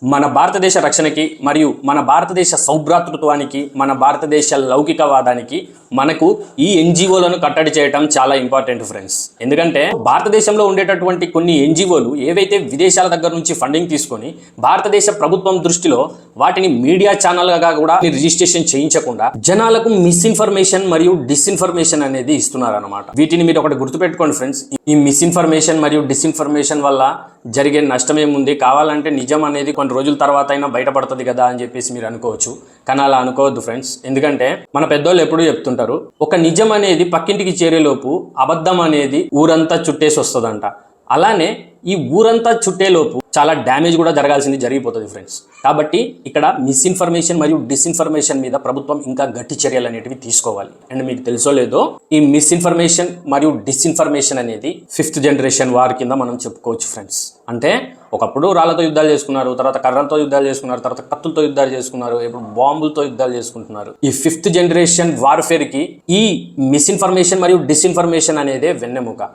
మన భారతదేశ రక్షణకి మరియు మన భారతదేశ సౌభ్రాతృత్వానికి మన భారతదేశ లౌకికవాదానికి మనకు ఈ ఎన్జిఓలను కట్టడి చేయడం చాలా ఇంపార్టెంట్ ఫ్రెండ్స్. ఎందుకంటే భారతదేశంలో ఉండేటటువంటి కొన్ని ఎన్జిఓలు ఏవైతే విదేశాల దగ్గర నుంచి ఫండింగ్ తీసుకొని భారతదేశ ప్రభుత్వం దృష్టిలో వాటిని మీడియా ఛానల్గా కూడా రిజిస్ట్రేషన్ చేయించకుండా జనాలకు మిస్ఇన్ఫర్మేషన్ మరియు డిస్ఇన్ఫర్మేషన్ అనేది ఇస్తున్నారన్నమాట. వీటిని మీరు ఒకటి గుర్తుపెట్టుకోండి ఫ్రెండ్స్. ఈ మిస్ఇన్ఫర్మేషన్ మరియు డిస్ఇన్ఫర్మేషన్ వల్ల జరిగే నష్టం ఏముంది, కావాలంటే నిజం అనేది కొన్ని రోజుల తర్వాత అయినా బయటపడుతుంది కదా అని చెప్పేసి మీరు అనుకోవచ్చు. కానీ అలా అనుకోవద్దు ఫ్రెండ్స్. ఎందుకంటే మన పెద్దోళ్ళు ఎప్పుడూ చెప్తుంటారు, ఒక నిజం అనేది పక్కింటికి చేరేలోపు అబద్ధం అనేది ఊరంతా చుట్టేసి వస్తుందంట. అలానే ఈ ఊరంతా చుట్టేలోపు చాలా డ్యామేజ్ కూడా జరిగిపోతుంది ఫ్రెండ్స్. కాబట్టి ఇక్కడ మిస్ఇన్ఫర్మేషన్ మరియు డిస్ఇన్ఫర్మేషన్ మీద ప్రభుత్వం ఇంకా గట్టి చర్యలు అనేటివి తీసుకోవాలి. అండ్ మీకు తెలుసో లేదో, ఈ మిస్ఇన్ఫర్మేషన్ మరియు డిస్ఇన్ఫర్మేషన్ అనేది 5th జనరేషన్ వార్ కింద మనం చెప్పుకోవచ్చు ఫ్రెండ్స్. అంటే ఒకప్పుడు రాళ్లతో యుద్ధాలు చేసుకున్నారు, తర్వాత కర్రలతో యుద్ధాలు చేసుకున్నారు, తర్వాత కత్తులతో యుద్ధాలు చేసుకున్నారు, ఇప్పుడు బాంబులతో యుద్ధాలు చేసుకుంటున్నారు. ఈ 5th జనరేషన్ వార్ఫేర్ కి ఈ మిస్ఇన్ఫర్మేషన్ మరియు డిస్ఇన్ఫర్మేషన్ అనేదే వెన్నెముక.